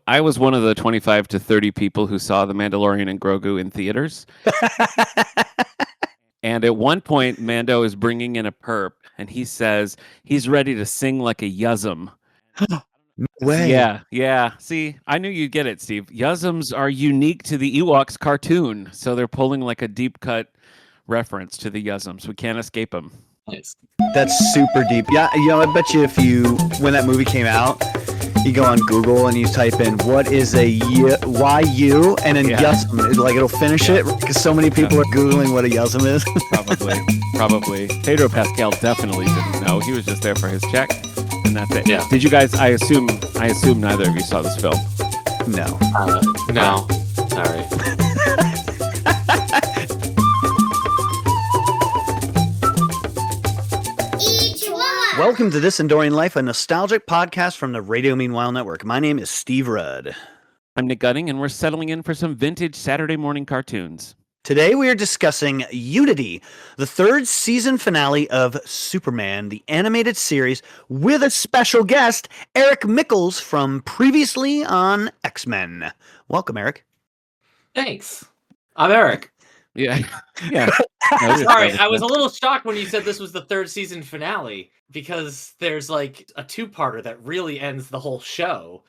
I was one of the 25 to 30 people who saw The Mandalorian and Grogu in theaters. And at one point, Mando is bringing in a perp, and he says he's ready to sing like a Yuzum. No way. Yeah. See, I knew you'd get it, Steve. Yuzums are unique to the Ewoks cartoon, so they're pulling like a deep cut reference to the Yuzums. We can't escape them. Nice. That's super deep. Yeah, I bet you when that movie came out, you go on Google and you type in what is a YU and then Yuzum, like it'll finish it because so many people are Googling what a Yuzum is. Probably. Pedro Pascal definitely didn't know. He was just there for his check, and that's it. Yeah. Did you guys? I assume neither of you saw this film. No. No. Sorry. Welcome to This Endorian Life, a nostalgic podcast from the Radio Meanwhile Network. My name is Steve Rudd. I'm Nick Gunning, and we're settling in for some vintage Saturday morning cartoons. Today we are discussing Unity, the third season finale of Superman, the animated series, with a special guest, Eric Mickles from previously on X-Men. Welcome, Eric. Thanks. I'm Eric. Yeah. Sorry, I was a little shocked when you said this was the third season finale because there's like a two-parter that really ends the whole show.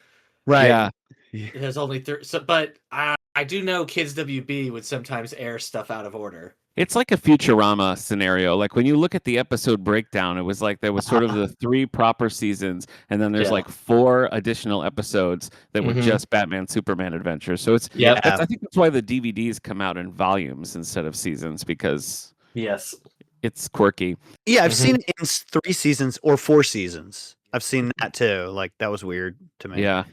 Right. Yeah. There's only but I do know Kids WB would sometimes air stuff out of order. It's like a Futurama scenario. Like when you look at the episode breakdown, it was like there was sort of the 3 proper seasons, and then there's like 4 additional episodes that were just Batman Superman adventures. So it's I think that's why the DVDs come out in volumes instead of seasons, because it's quirky. Yeah, I've seen it in 3 seasons or 4 seasons. I've seen that too. Like that was weird to me. Yeah.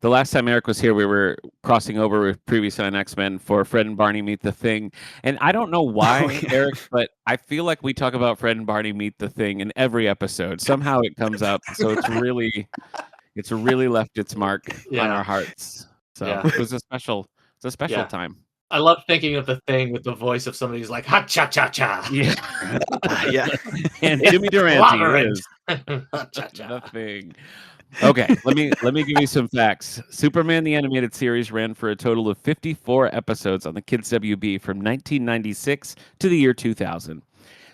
The last time Eric was here, we were crossing over with previous on X-Men for Fred and Barney Meet the Thing. And I don't know why, Eric, but I feel like we talk about Fred and Barney Meet the Thing in every episode. Somehow it comes up. So it's really left its mark on our hearts. So it was a special time. I love thinking of the Thing with the voice of somebody who's like, ha cha cha cha. Yeah. And Jimmy Durante is the Thing. Okay, let me give you some facts. Superman the Animated Series ran for a total of 54 episodes on the Kids WB from 1996 to the year 2000.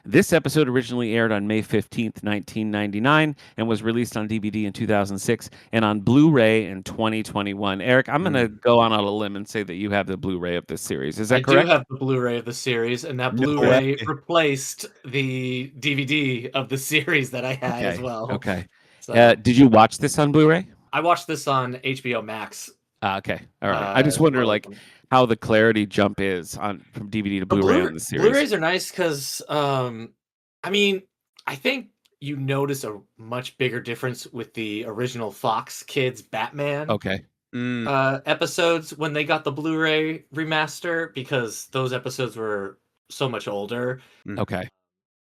This episode originally aired on May 15th, 1999, and was released on DVD in 2006 and on Blu-ray in 2021. Eric, I'm going to go on a limb and say that you have the Blu-ray of this series. Is that correct? I do have the Blu-ray of the series, and that Blu-ray replaced the DVD of the series that I had as well. Okay. So, did you watch this on Blu-ray? I watched this on HBO Max. Okay, all right. I just wonder, like, how the clarity jump is from DVD to Blu-ray in the series. Blu-rays are nice because, I mean, I think you notice a much bigger difference with the original Fox Kids Batman. Episodes when they got the Blu-ray remaster, because those episodes were so much older. Okay.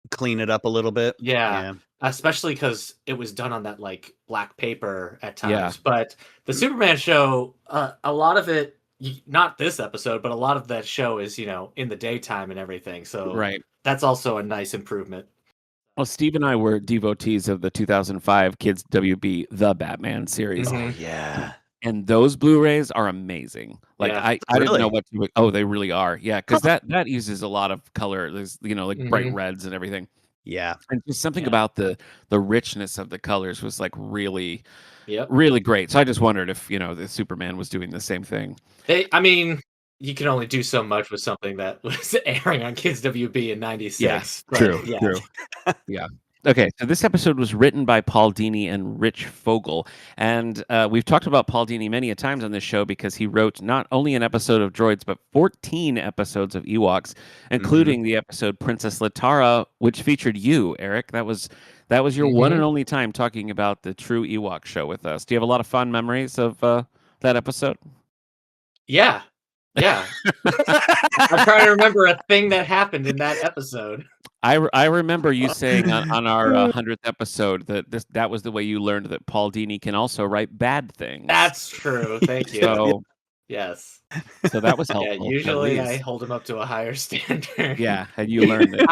Clean it up a little bit. Yeah. Especially because it was done on that like black paper at times. But the Superman show, a lot of it, not this episode, but a lot of that show is, in the daytime and everything. So that's also a nice improvement. Well, Steve and I were devotees of the 2005 Kids WB The Batman series. Oh, yeah. And those Blu-rays are amazing. Like I didn't know what to. Oh, they really are. Yeah, because that uses a lot of color. There's like bright reds and everything. Yeah, and just something about the richness of the colors was like really great. So I just wondered if the Superman was doing the same thing. I mean, you can only do so much with something that was airing on Kids WB in '96. Yes, true. Yeah. Okay, so this episode was written by Paul Dini and Rich Fogel, and we've talked about Paul Dini many a times on this show because he wrote not only an episode of Droids, but 14 episodes of Ewoks, including the episode Princess Latara, which featured you, Eric. That was your one and only time talking about the true Ewok show with us. Do you have a lot of fond memories of that episode? Yeah. I'm trying to remember a thing that happened in that episode. I remember you saying on our 100th episode that was the way you learned that Paul Dini can also write bad things. That's true. Thank you. So, yes. So that was helpful. Yeah, usually I hold him up to a higher standard. Yeah, and you learned it.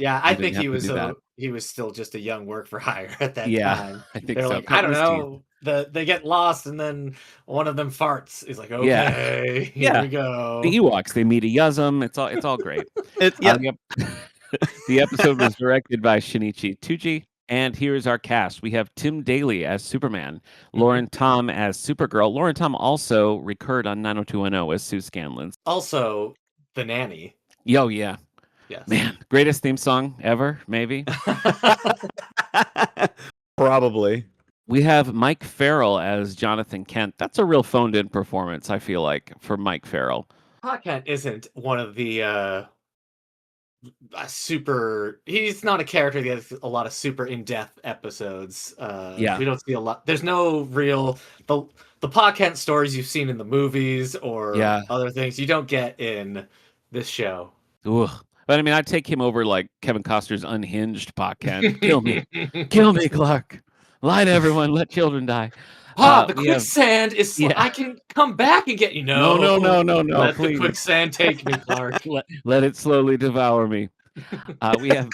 I think he was still just a young work for hire at that time. I think They're so. like, I don't know. they get lost, and then one of them farts. He's like, okay, here we go. The Ewoks, they meet a Yuzum. It's all great. Yep. The episode was directed by Shinichi Tuji. And here's our cast. We have Tim Daly as Superman, Lauren Tom as Supergirl. Lauren Tom also recurred on 90210 as Sue Scanlon. Also, the nanny. Yo, yeah. Yes. Man, greatest theme song ever, maybe. Probably. We have Mike Farrell as Jonathan Kent. That's a real phoned-in performance, I feel like, for Mike Farrell. Kent isn't one of the super. He's not a character that has a lot of super in-depth episodes. We don't see a lot. There's no real the Pa Kent stories you've seen in the movies or other things you don't get in this show. Ugh. But I mean, I'd take him over like Kevin Costner's unhinged Pa Kent. Kill me, Clark. Lie to everyone. Let children die. The quicksand is. I can come back and get you. No. Let please. the quicksand take me, Clark. let it slowly devour me. We have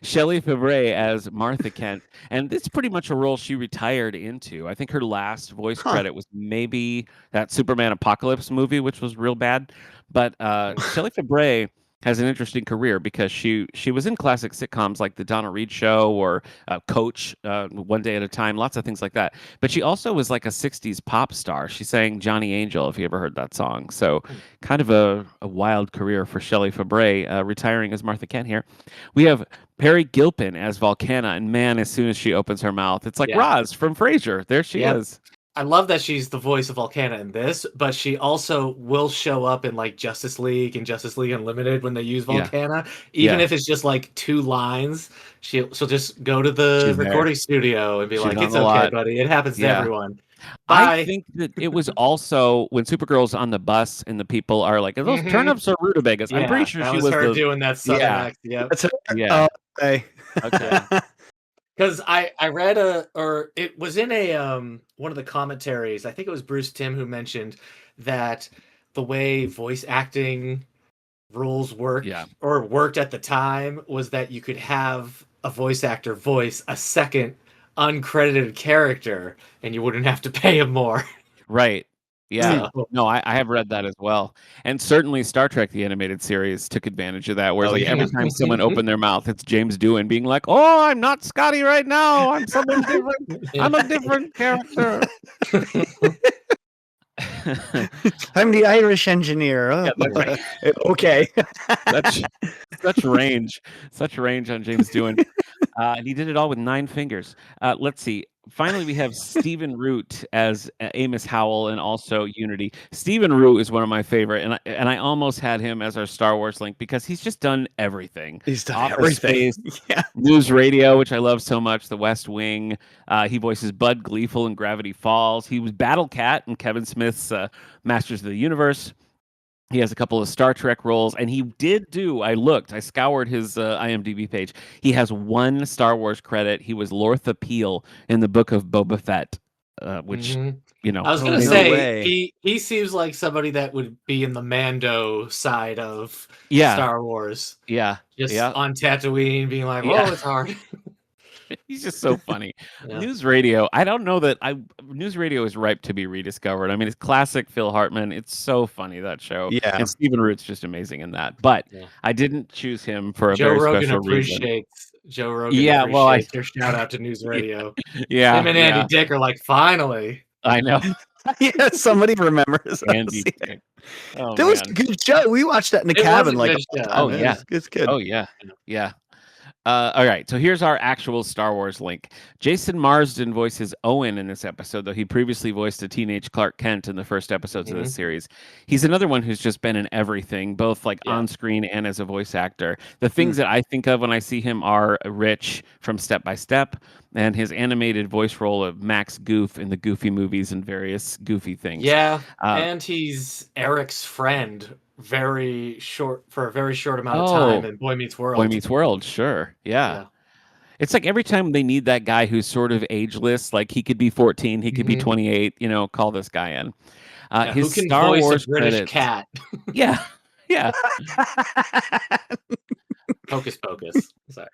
Shelley Fabre as Martha Kent, and this is pretty much a role she retired into. I think her last voice credit was maybe that Superman Apocalypse movie, which was real bad. But Shelley Fabre has an interesting career because she was in classic sitcoms like The Donna Reed Show or Coach, One Day at a Time, lots of things like that. But she also was like a 60s pop star. She sang Johnny Angel, if you ever heard that song. So kind of a wild career for Shelley Fabre, retiring as Martha Kent here. We have Perry Gilpin as Volcana, and man, as soon as she opens her mouth, it's like Roz from Frasier. There she is. I love that she's the voice of Volcana in this, but she also will show up in like Justice League and Justice League Unlimited when they use Volcana. Even if it's just like 2 lines, she'll just go to the recording studio and be like, "It's okay, buddy. It happens to everyone." I think that it was also when Supergirl's on the bus and the people are like, "Are those turnips or rutabagas?" I'm pretty sure she was her doing that southern accent. Yeah, that's her. Okay. Because I read or it was in a one of the commentaries. I think it was Bruce Timm who mentioned that the way voice acting rules worked or worked at the time was that you could have a voice actor voice a second uncredited character and you wouldn't have to pay him more. Right. Yeah. No, I have read that as well. And certainly Star Trek, the animated series, took advantage of that. Where every time someone opened their mouth, it's James Doohan being like, "Oh, I'm not Scotty right now. I'm someone different. I'm a different character." I'm the Irish engineer. Oh, right. Okay. Such range on James Doohan. And he did it all with 9 fingers. Let's see. Finally, we have Stephen Root as Amos Howell and also Unity. Stephen Root is one of my favorite, and I almost had him as our Star Wars link because he's just done everything. He's done Office everything. Space, News Radio, which I love so much, The West Wing. He voices Bud Gleeful in Gravity Falls. He was Battle Cat in Kevin Smith's Masters of the Universe. He has a couple of Star Trek roles, and he did do, I scoured his IMDb page. He has 1 Star Wars credit. He was Lortha Peel in the Book of Boba Fett, which, you know. I was going to say, he seems like somebody that would be in the Mando side of Star Wars. Yeah. Just on Tatooine being like, "Whoa, it's hard." He's just so funny. News Radio. I don't know that News Radio is ripe to be rediscovered. I mean, it's classic Phil Hartman. It's so funny, that show. Yeah. And Stephen Root's just amazing in that. But I didn't choose him for a Joe very Rogan special appreciates reason. Joe Rogan appreciates your shout out to News Radio. Him and Andy Dick are like, finally. I know. Somebody remembers Andy Dick. That was a good show. We watched that in the cabin. Like, it's good. Oh yeah. Yeah. All right, so here's our actual Star Wars link. Jason Marsden voices Owen in this episode, though he previously voiced a teenage Clark Kent in the first episodes of this series. He's another one who's just been in everything, both like on screen and as a voice actor. The things that I think of when I see him are Rich from Step by Step and his animated voice role of Max Goof in the Goofy movies and various Goofy things. Yeah, and he's Eric's friend. For a very short amount of time in Boy Meets World. Boy Meets World, sure. Yeah. It's like every time they need that guy who's sort of ageless, like he could be 14, he could be 28, call this guy in. His who can Star voice Wars a British credits, cat? Yeah. Hocus Pocus. Sorry.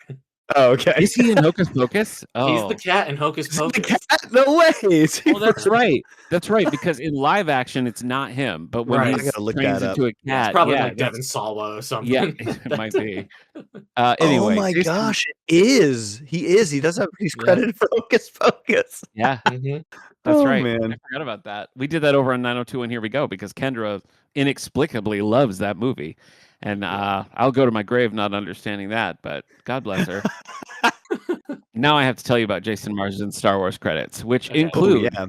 Oh, okay. Is he in Hocus Pocus? He's Oh, the cat in Hocus Is he the Pocus. cat? No way. Is he well, that's right. That's right. Because in live action, it's not him, but when Right. I he's gotta look turns that up. into a Yeah, it's cat, probably yeah, like Devin Sawa or something. yeah, it might be. Oh Anyway, my Jason, gosh, it is. He is. He does have. He's Yeah. credited for Hocus Pocus. yeah, Mhm. that's Oh right. man. I forgot about that. We did that over on 902, and here we go because Kendra inexplicably loves that movie, and I'll go to my grave not understanding that. But God bless her. Now I have to tell you about Jason Marsden's Star Wars credits, which Okay. Oh include yeah.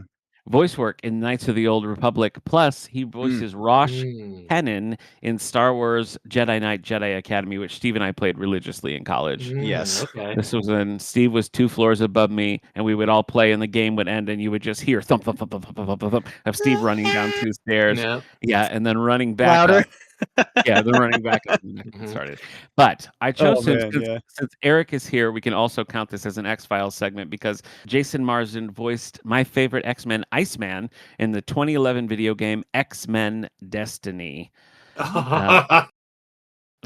voice work in Knights of the Old Republic. Plus, he voices Rosh Mm. Pennon in Star Wars Jedi Knight Jedi Academy, which Steve and I played religiously in college. Yes. Okay. This was when Steve was 2 floors above me, and we would all play, and the game would end, and you would just hear thump, thump, thump, thump, thump, thump, thump, thump of Steve running down 2 stairs. Yeah. Yeah, and then running back Louder. up. Yeah, then running back up and then Mhm. started. But I chose him man, yeah. since Eric is here, we can also count this as an X-Files segment because Jason Marsden voiced my favorite X-Men, Iceman, in the 2011 video game X-Men Destiny.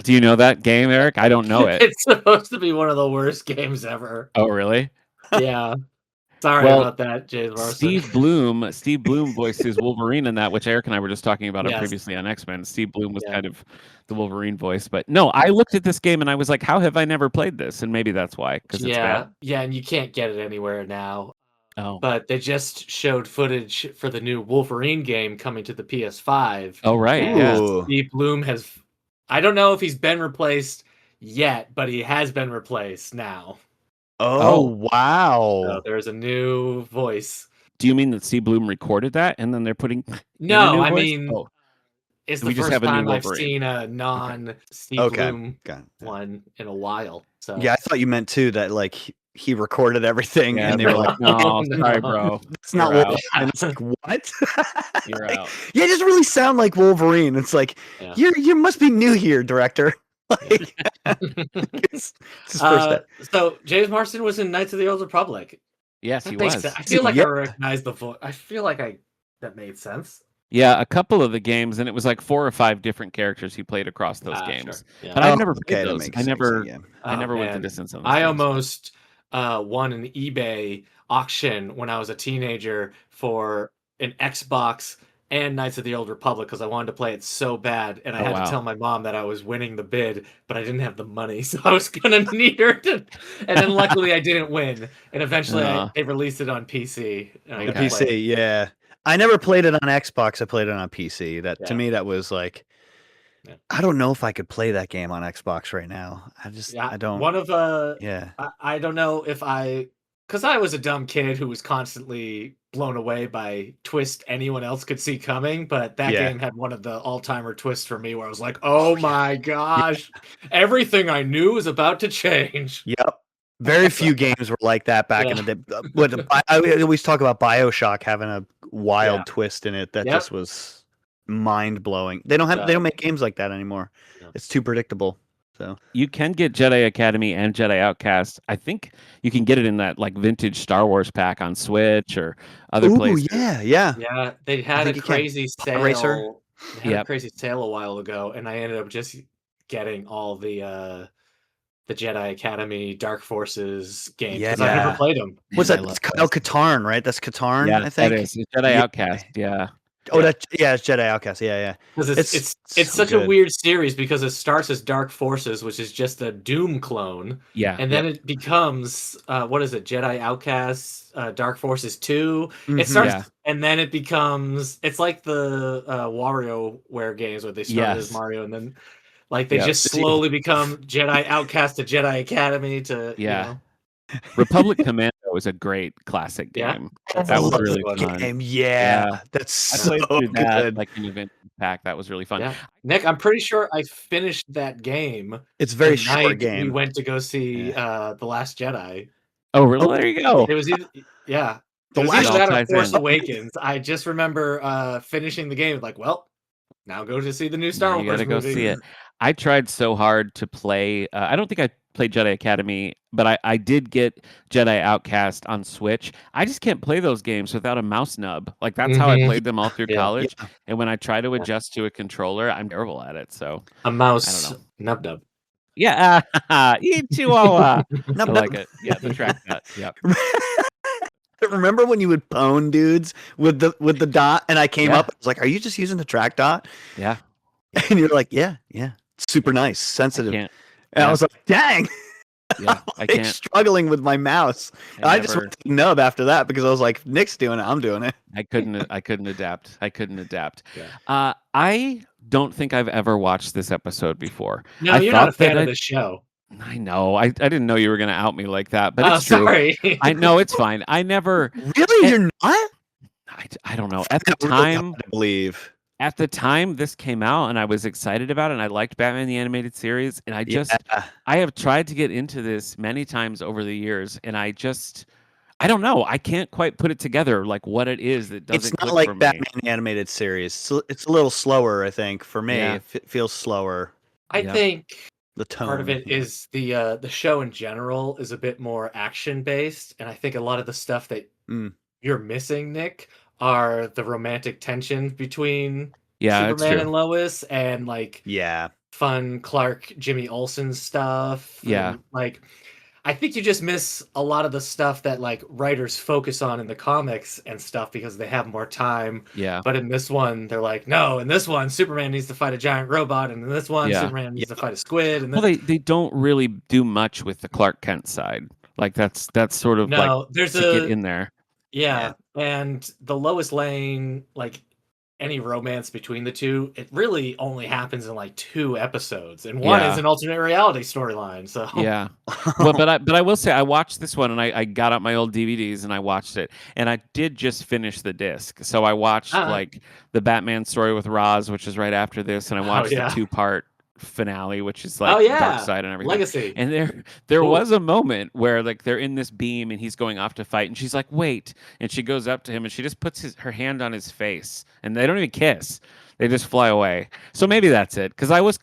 Do you know that game, Eric? I don't know it. It's supposed to be one of the worst games ever. Oh, really? Yeah. Sorry Well, about that, James Marsden. Steve Bloom voices Wolverine in that, which Eric and I were just talking about it Yes. previously on X-Men. Steve Bloom was Yeah. kind of the Wolverine voice, but no, I looked at this game and I was like, how have I never played this? And maybe that's why, because it's bad. Yeah, and you can't get it anywhere now. Oh, But they just showed footage for the new Wolverine game coming to the PS5. oh, right, And yeah. Ooh. Steve Bloom has, I don't know if he's been replaced yet, but he has been replaced now. Oh So wow. there's a new voice. Do you mean that Steve Bloom recorded that and then they're putting in a No, new I voice? mean, Oh, it's we the just first have a new time I've Wolverine. seen a non-Steve Okay. Bloom Got it. one in a while. So Yeah, I thought you meant too that like he recorded everything yeah, and they they're were like, no, "Oh, sorry, no." bro. that's not You're Wolverine. out. And it's like, what? You're Like, out. yeah, it doesn't really sound like Wolverine. It's like Yeah. you must be new here, director. Like it's his first day. So James Marsden was in Knights of the Old Republic. Yes, That he makes was. sense. I feel like Yeah. I recognize the voice. I feel like that made sense. Yeah, a couple of the games, and it was like 4 or 5 different characters he played across those Sure. games. Yeah. But I Oh, never okay, played that those. makes I sense, never yeah. I never went the man. distance on those I games. almost won an eBay auction when I was a teenager for an Xbox and Knights of the Old Republic because I wanted to play it so bad, and I Oh, had wow. to tell my mom that I was winning the bid, but I didn't have the money, so I was gonna need her to. And then luckily I didn't win, and eventually they released it on PC. And I got to play it. PC, yeah. I never played it on Xbox. I played it on PC. That to Yeah. me, that was like, Yeah. I don't know if I could play that game on Xbox right now. Yeah, I don't. one of Yeah. I don't know if because I was a dumb kid who was constantly blown away by twist anyone else could see coming, but that Yeah. game had one of the all-timer twists for me where I was like, oh my gosh, everything I knew was about to change. Yep. Very few games were like that back in the day. I always talk about BioShock having a wild twist in it that Yep. just was mind blowing. They don't make games like that anymore. No. It's too predictable. So You can get Jedi Academy and Jedi Outcast. I think you can get it in that like vintage Star Wars pack on Switch or other places. yeah. Yeah, they had a think you can. crazy Pod Racer? sale. They had a crazy sale a while ago, and I ended up just getting all the Jedi Academy Dark Forces games because I never Yeah. played them. What's I that? love It's called Katarn, right? That's Katarn, Yeah, I think. that is. It's Jedi Yeah. Outcast. Yeah. Oh, it's Jedi Outcast. Yeah. Because it's so such good. a weird series because it starts as Dark Forces, which is just a Doom clone, Yeah. and then it becomes what is it? Jedi Outcasts, Dark Forces 2. Mhm. It starts Yeah. and then it becomes it's like the WarioWare games where they started as Yes. Mario and then like they Yep. just slowly become Jedi Outcast to Jedi Academy to Yeah. you know. Republic Commando is a great classic Yeah. game. That's That was a really good fun. game. Yeah. Yeah. That's I so played through that good. like in a vintage pack. That was really fun. Yeah. Nick, I'm pretty sure I finished that game It's a very the short night game. we went to go see The Last Jedi. Oh, really? There you go. It was either, yeah. The It was Last either that or ties Force in. Awakens. I just remember finishing the game like, well, now go to see the new Star Now Wars you gotta go movie. see it. I tried so hard to play. I don't think I played Jedi Academy, but I did get Jedi Outcast on Switch. I just can't play those games without a mouse nub. Like that's how I Mhm. played them all through Yeah. college. And when I try to adjust to a controller, I'm terrible at it. So A mouse I don't nub. Yeah, Chihuahua. No, I like it. Yeah, the track nut. Yep. Remember when you would pwn dudes with the dot, and I came Yeah. up, I was like, "Are you just using the track dot?" Yeah. And you're like, "Yeah, super nice, I sensitive." can't. And I Yeah. was like, "Dang." Yeah, I'm I like can't. struggling with my mouse. I just never. went to nub after that because I was like, Nick's doing it, I'm doing it. I couldn't adapt. I couldn't adapt. Yeah. I don't think I've ever watched this episode before. No, I you're not a thought that fan of the show. I know. I didn't know you were going to out me like that, but Oh, it's true. sorry. I know it's fine. I never. Really, you're not? I don't know. At the Really time, hard to believe. at the time this came out, and I was excited about it, and I liked Batman the Animated Series, and I have tried to get into this many times over the years, and I don't know. I can't quite put it together, like what it is that doesn't It's not click like for me. Batman the Animated Series. It's a little slower, I think, for me. Yeah. It feels slower. I think The tone. part of it is the show in general is a bit more action based, and I think a lot of the stuff that you're missing, Nick, are the romantic tension between Superman and Lois, and like fun Clark Jimmy Olsen stuff. Yeah. And, like, I think you just miss a lot of the stuff that like writers focus on in the comics and stuff because they have more time. Yeah. But in this one, they're like, no, in this one, Superman needs to fight a giant robot, and in this one, Superman needs to fight a squid. And well, they don't really do much with the Clark Kent side. Like that's sort of there's to get in there. Yeah, and the Lois Lane, like any romance between the two, it really only happens in like 2 episodes, and one is an alternate reality storyline. So yeah, well, but I will say I watched this one, and I got out my old DVDs and I watched it, and I did just finish the disc. So I watched like the Batman story with Roz, which is right after this, and I watched the 2-part finale, which is like Darkseid and everything. Legacy. And there was a moment where like they're in this beam and he's going off to fight, and she's like, "Wait!" And she goes up to him and she just puts her hand on his face, and they don't even kiss. They just fly away. So maybe that's it. Because I was,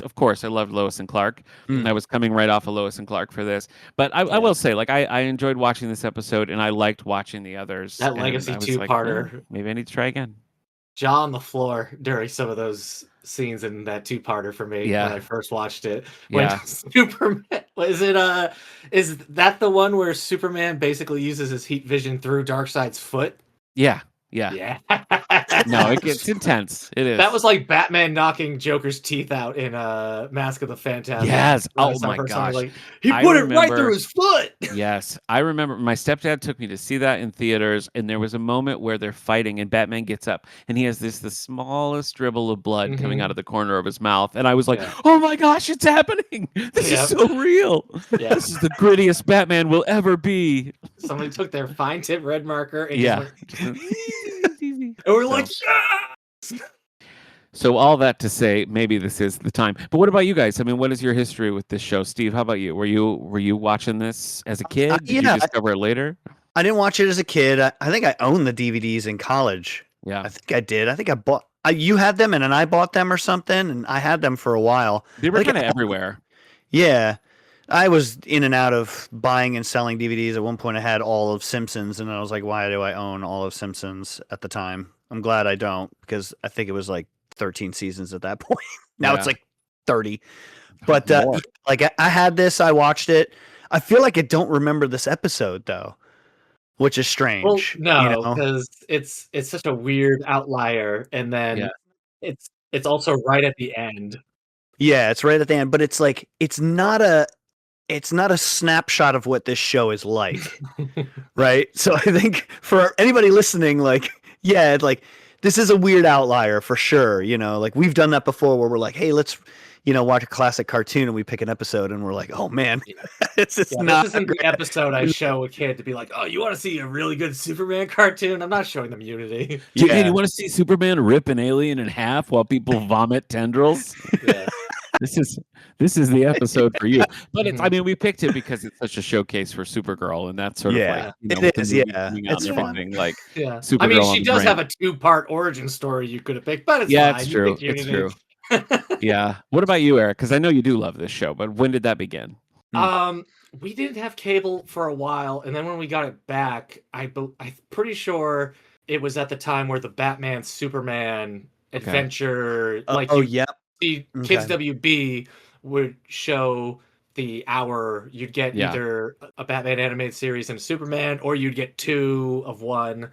of course, I loved Lois and Clark. I was coming right off of Lois and Clark for this. But I will say, like, I enjoyed watching this episode, and I liked watching the others. That Legacy 2-parter. Like, maybe I need to try again. Jaw on the floor during some of those scenes in that 2-parter for me when I first watched it. When Superman is that the one where Superman basically uses his heat vision through Darkseid's foot? Yeah. No, it gets intense. It is. That was like Batman knocking Joker's teeth out in Mask of the Phantasm. Yes. Oh my gosh. Like, he put it right through his foot. Yes. I remember my stepdad took me to see that in theaters, and there was a moment where they're fighting and Batman gets up and he has the smallest dribble of blood coming out of the corner of his mouth. And I was like, oh my gosh, it's happening. This is so real. This is the grittiest Batman will ever be. Somebody took their fine tip red marker and and we're like, yes! So all that to say, maybe this is the time. But what about you guys? I mean, what is your history with this show? Steve, how about you? Were you watching this as a kid? Did you discover it later? I didn't watch it as a kid. I think I owned the DVDs in college. Yeah. I think I did. I think I bought you had them and then I bought them or something, and I had them for a while. They were kind of everywhere. Yeah. I was in and out of buying and selling DVDs. At one point I had all of Simpsons, and I was like, why do I own all of Simpsons at the time? I'm glad I don't, because I think it was like 13 seasons at that point. Now it's like 30. But like I had this, I watched it. I feel like I don't remember this episode though, which is strange. Well, no, because it's such a weird outlier, and then it's also right at the end. Yeah, it's right at the end, but it's like it's not a snapshot of what this show is like. Right? So I think for anybody listening, like, like this is a weird outlier for sure. Like we've done that before where we're like, hey, let's, watch a classic cartoon, and we pick an episode and we're like, oh man, this isn't the episode I show a kid to be like, oh, you want to see a really good Superman cartoon? I'm not showing them Unity. Hey, you want to see Superman rip an alien in half while people vomit tendrils? Yeah. This is the episode for you. But it's, I mean, we picked it because it's such a showcase for Supergirl, and that's sort of like, it is, it's fun. Like, Supergirl, I mean, she does have a 2-part origin story you could have picked, but it's fine. It's true. It's true. Yeah. What about you, Eric? Because I know you do love this show, but when did that begin? We didn't have cable for a while, and then when we got it back, I'm pretty sure it was at the time where the Batman Superman adventure, see Kids WB would show the hour. You'd get either a Batman animated series and a Superman, or you'd get 2 of one,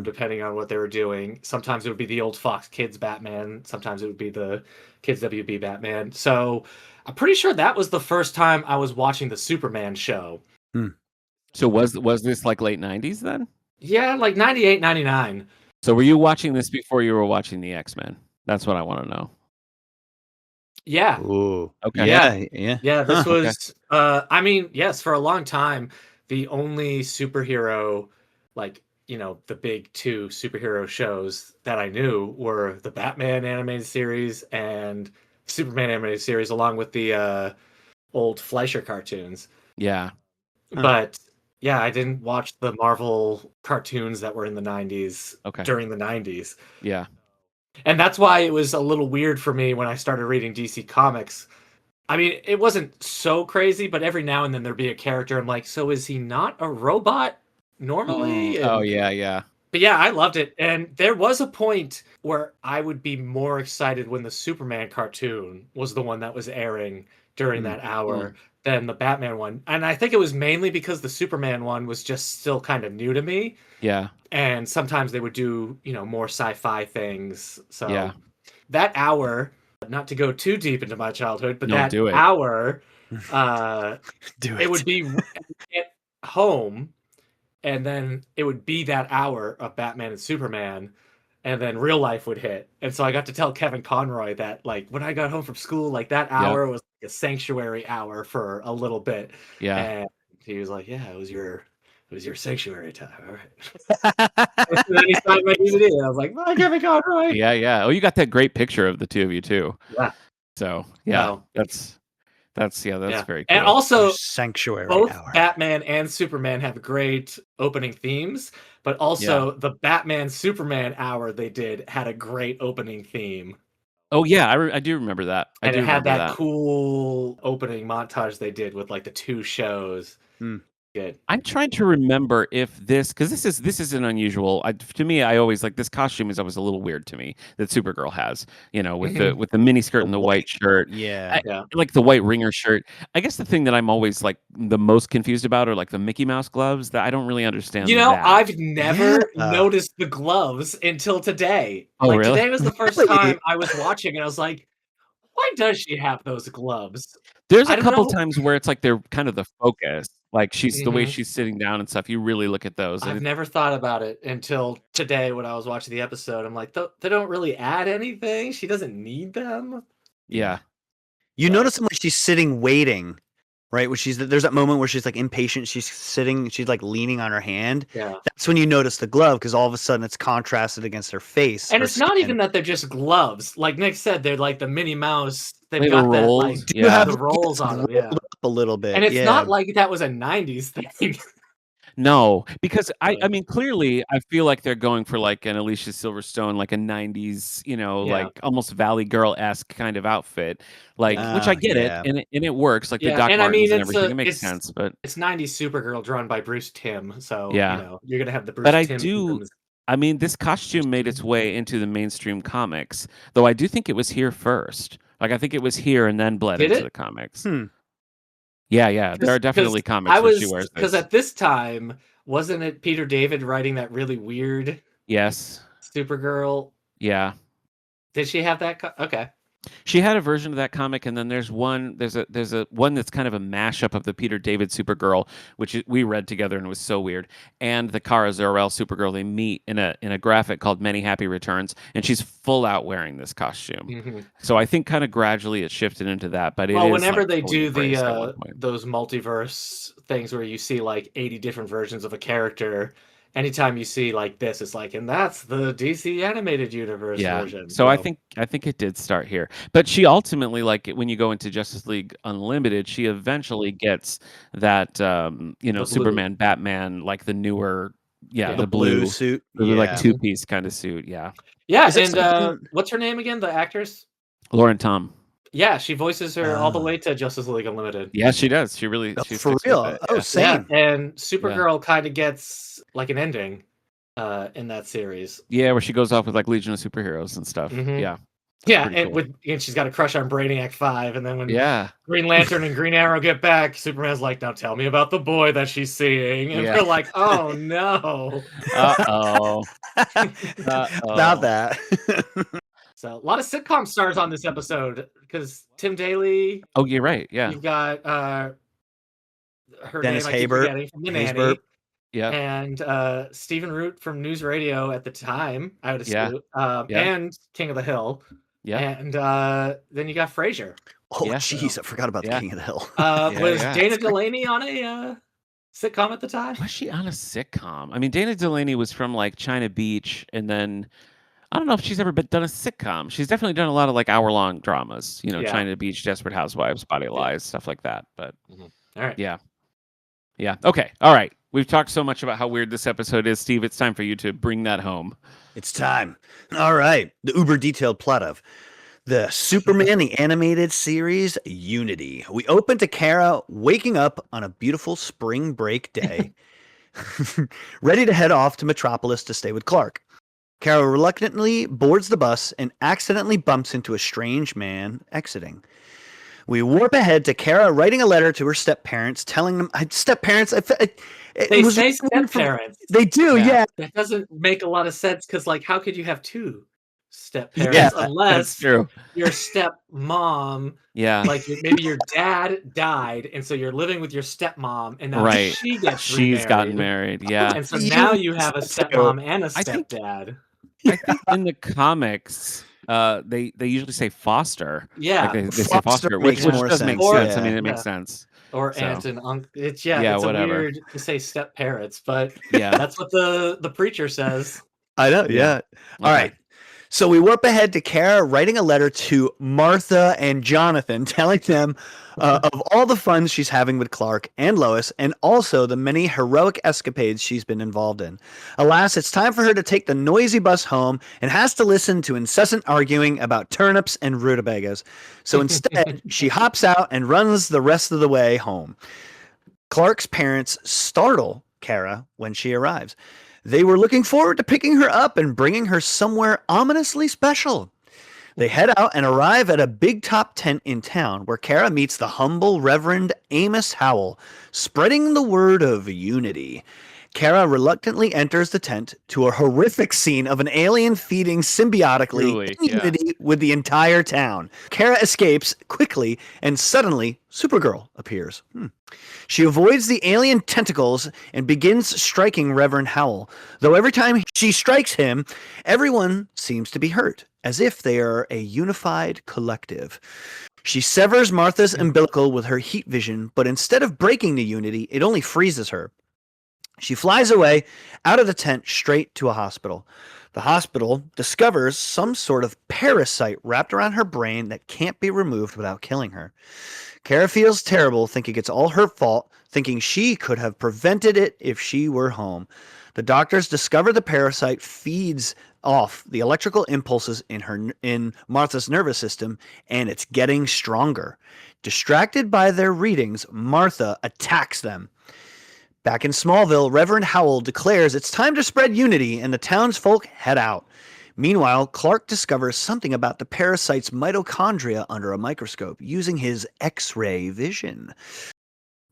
depending on what they were doing. Sometimes it would be the old Fox Kids Batman. Sometimes it would be the Kids WB Batman. So I'm pretty sure that was the first time I was watching the Superman show. So was this like late 90s then? Yeah, like 98, 99. So were you watching this before you were watching the X-Men? That's what I want to know. Yeah. Ooh. Okay. Yeah. This was, I mean, yes, for a long time, the only superhero, like, you know, the big 2 superhero shows that I knew were the Batman animated series and Superman animated series, along with the old Fleischer cartoons. Yeah. But yeah, I didn't watch the Marvel cartoons that were in the 90s during the 90s. Yeah. And that's why it was a little weird for me when I started reading DC Comics. I mean, it wasn't so crazy, but every now and then there'd be a character I'm like, so is he not a robot normally? Oh, yeah. But yeah, I loved it. And there was a point where I would be more excited when the Superman cartoon was the one that was airing during that hour than the Batman one. And I think it was mainly because the Superman one was just still kind of new to me. Yeah. And sometimes they would do, you know, more sci-fi things. So that hour, not to go too deep into my childhood, but that hour, it would be at home, and then it would be that hour of Batman and Superman, and then real life would hit. And so I got to tell Kevin Conroy that, like, when I got home from school, like, that hour was like a sanctuary hour for a little bit. Yeah. And he was like, yeah, it was your sanctuary time. All right. And then he signed my DVD, and I was like, bye, Kevin Conroy. Yeah. Oh, you got that great picture of the 2 of you too. Yeah. So that's very cool. And also, sanctuary both hour. Batman and Superman have great opening themes, but also the Batman Superman hour they did had a great opening theme. Oh yeah, I do remember that. And it had that cool opening montage they did with like the 2 shows. Good. I'm trying to remember if because this is an unusual. To me, I always like this costume is always a little weird to me that Supergirl has. You know, with the mini skirt and the white shirt. Yeah. Like the white ringer shirt. I guess the thing that I'm always like the most confused about are like the Mickey Mouse gloves that I don't really understand. You know, that. I've never noticed the gloves until today. Oh, like really? Today was the first time I was watching, and I was like, why does she have those gloves? There's a couple times where it's like they're kind of the focus. Like she's the way she's sitting down and stuff. You really look at those. I've never thought about it until today when I was watching the episode. I'm like, they don't really add anything. She doesn't need them. Yeah. You notice them when she's sitting waiting, right? Where there's that moment where she's like impatient. She's sitting, she's like leaning on her hand. Yeah. That's when you notice the glove, because all of a sudden it's contrasted against her face. And it's not even that they're just gloves. Like Nick said, they're like the Minnie Mouse. They've got that like the rolls on them. Yeah. Up a little bit. And it's not like that was a 90s thing. No, because I mean, clearly, I feel like they're going for like an Alicia Silverstone, like a '90s, you know, like almost Valley Girl-esque kind of outfit, like which I get it, and it works, like the Doc Martens and everything. It makes sense, but it's '90s Supergirl drawn by Bruce Timm, so you know you're gonna have the Bruce. But I mean, this costume made its way into the mainstream comics, though I do think it was here first. Like I think it was here and then bled into the comics. Yeah. There are definitely comics where she wears this. Because at this time, wasn't it Peter David writing that really weird Supergirl? Yeah. Did she have that? Okay. She had a version of that comic, and then there's a one that's kind of a mashup of the Peter David Supergirl, which we read together, and it was so weird. And the Kara Zor-El Supergirl, they meet in a graphic called Many Happy Returns, and she's full out wearing this costume. So I think kind of gradually it shifted into that. But whenever they do those multiverse things where you see like 80 different versions of a character. Anytime you see like this, it's like, and that's the DC animated universe version. So I think it did start here, but she ultimately, like when you go into Justice League Unlimited, she eventually gets that Superman, Batman, like the newer, the blue suit, like 2-piece kind of suit, yeah. And what's her name again? The actress, Lauren Tom. Yeah, she voices her all the way to Justice League Unlimited. Yeah, she does. She really, she's for real. Same. Yeah. And Supergirl kind of gets like an ending in that series. Yeah, where she goes off with like Legion of Superheroes and stuff. Yeah. Yeah, Pretty cool. and she's got a crush on Brainiac 5, and then when Yeah. Green Lantern and Green Arrow get back, Superman's like, "Now tell me about the boy that she's seeing," and Yeah. we're like, "Oh no!" Uh-oh. About that. So a lot of sitcom stars on this episode because Tim Daly. Oh, you're right. Yeah. You've got her Dennis name I keep Haysbert. forgetting from The Nanny. Haysbert. Yeah. And Stephen Root from News Radio at the time, I would Yeah. assume, Yeah. and King of the Hill. Yeah. And then you got Frasier. Oh, Yeah. jeez, I forgot about the Yeah. King of the Hill. Was yeah. Dana Delaney on a sitcom at the time? Was she on a sitcom? I mean, Dana Delaney was from like China Beach, and then I don't know if she's ever done a sitcom. She's definitely done a lot of like hour-long dramas, you know, Yeah. China Beach, Desperate Housewives, Body Lies, stuff like that. But All right. yeah. Yeah. Okay. All right. We've talked so much about how weird this episode is, Steve. It's time for you to bring that home. It's time. All right. The uber detailed plot of the Superman, the animated series, Unity. We open to Kara waking up on a beautiful spring break day, ready to head off to Metropolis to stay with Clark. Kara reluctantly boards the bus and accidentally bumps into a strange man exiting. We warp ahead to Kara writing a letter to her step-parents, telling them, step-parents, They say step-parents. They do, yeah. That doesn't make a lot of sense because, like, how could you have two step-parents Yeah, unless That's true. your stepmom, Yeah. like maybe your dad died, and so you're living with your stepmom, and now Right. she gets She's gotten married. Yeah. and so now you have a stepmom and a I think- stepdad. I think in the comics, they usually say foster. Yeah, Like they say Foster foster, which makes more does make sense, sense. I yeah. mean, it makes Yeah. sense. or So. aunt and uncle. It's Yeah, it's whatever. a weird to say step-parents, but Yeah. that's what the preacher says. I know, yeah. All right. So we warp ahead to Kara writing a letter to Martha and Jonathan, telling them of all the fun she's having with Clark and Lois, and also the many heroic escapades she's been involved in. Alas, it's time for her to take the noisy bus home and has to listen to incessant arguing about turnips and rutabagas. So instead, she hops out and runs the rest of the way home. Clark's parents startle Kara when she arrives. They were looking forward to picking her up and bringing her somewhere ominously special. They head out and arrive at a big top tent in town where Kara meets the humble Reverend Amos Howell, spreading the word of unity. Kara reluctantly enters the tent to a horrific scene of an alien feeding symbiotically Truly, in unity with the entire town. Kara escapes quickly, and suddenly Supergirl appears. She avoids the alien tentacles and begins striking Reverend Howell. Though every time she strikes him, everyone seems to be hurt, as if they are a unified collective. She severs Martha's umbilical with her heat vision, but instead of breaking the unity, it only freezes her. She flies away out of the tent straight to a hospital. The hospital discovers some sort of parasite wrapped around her brain that can't be removed without killing her. Kara feels terrible, thinking it's all her fault, thinking she could have prevented it if she were home. The doctors discover the parasite feeds off the electrical impulses in Martha's nervous system, and it's getting stronger. Distracted by their readings, Martha attacks them. Back in Smallville, Reverend Howell declares it's time to spread unity, and the townsfolk head out. Meanwhile, Clark discovers something about the parasite's mitochondria under a microscope using his X-ray vision.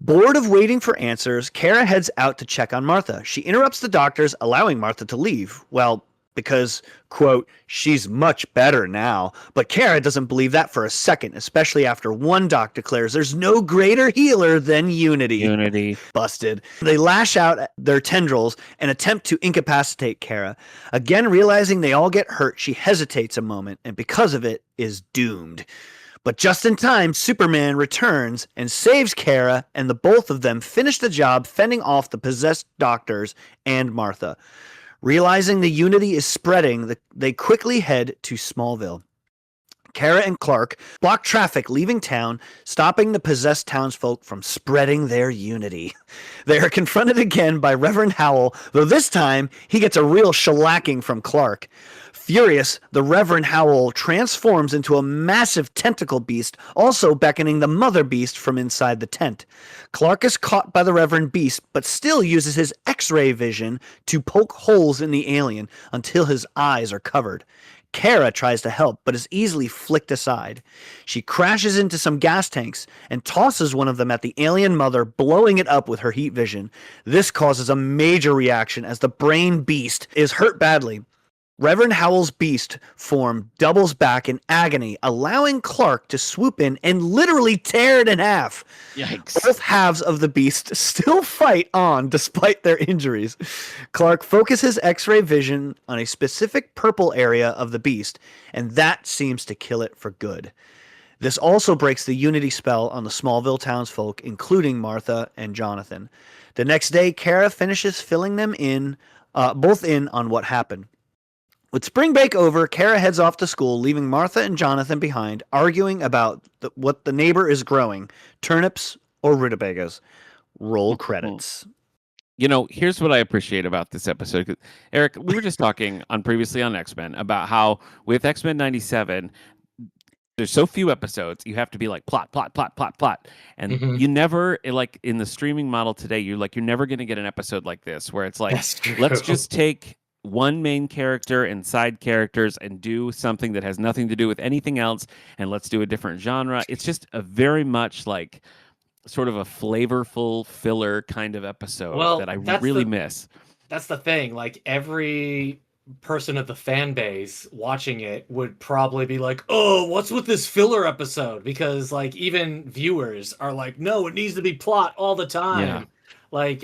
Bored of waiting for answers, Kara heads out to check on Martha. She interrupts the doctors, allowing Martha to leave. Well, because, quote, she's much better now. But Kara doesn't believe that for a second, especially after one doc declares there's no greater healer than unity. Unity. Busted. They lash out at their tendrils and attempt to incapacitate Kara. Again, realizing they all get hurt, she hesitates a moment, and because of it, is doomed. But just in time, Superman returns and saves Kara, and the both of them finish the job fending off the possessed doctors and Martha. Realizing the unity is spreading, they quickly head to Smallville. Kara and Clark block traffic leaving town, stopping the possessed townsfolk from spreading their unity. They are confronted again by Reverend Howell, though this time he gets a real shellacking from Clark. Furious, the Reverend Howl transforms into a massive tentacle beast, also beckoning the Mother Beast from inside the tent. Clark is caught by the Reverend Beast, but still uses his X-ray vision to poke holes in the alien until his eyes are covered. Kara tries to help, but is easily flicked aside. She crashes into some gas tanks and tosses one of them at the alien mother, blowing it up with her heat vision. This causes a major reaction as the brain beast is hurt badly. Reverend Howell's beast form doubles back in agony, allowing Clark to swoop in and literally tear it in half. Yikes. Both halves of the beast still fight on despite their injuries. Clark focuses X-ray vision on a specific purple area of the beast, and that seems to kill it for good. This also breaks the unity spell on the Smallville townsfolk, including Martha and Jonathan. The next day, Kara finishes filling them in, both in on what happened. With spring break over, Kara heads off to school, leaving Martha and Jonathan behind, arguing about what the neighbor is growing, turnips or rutabagas. Roll credits. You know, here's what I appreciate about this episode. Eric, we were just talking previously on X-Men about how with X-Men 97, there's so few episodes, you have to be like plot. And you never, like in the streaming model today, you're never going to get an episode like this where it's like, let's just take one main character and side characters and do something that has nothing to do with anything else, and let's do a different genre. It's just a very much like sort of a flavorful filler kind of episode that I really miss. That's the thing. Like every person of the fan base watching it would probably be like, oh, what's with this filler episode? Because like even viewers are like, no, it needs to be plot all the time. Yeah. Like,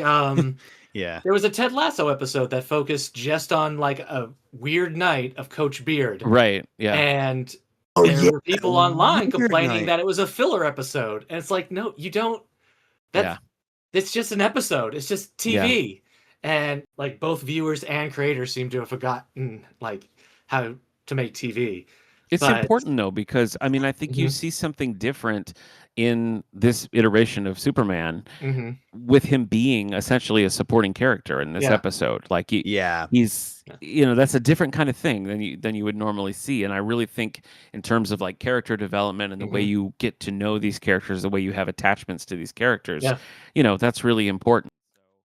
yeah. There was a Ted Lasso episode that focused just on like a weird night of Coach Beard. Right. Yeah. And there were people online complaining that it was a filler episode. And it's like, no, you don't. It's just an episode. It's just TV. Yeah. And like both viewers and creators seem to have forgotten like how to make TV. It's important though, because I mean, I think you see something different in this iteration of Superman with him being essentially a supporting character in this episode. Like he's, you know, that's a different kind of thing than you would normally see. And I really think in terms of like character development and the way you get to know these characters, the way you have attachments to these characters, you know, that's really important.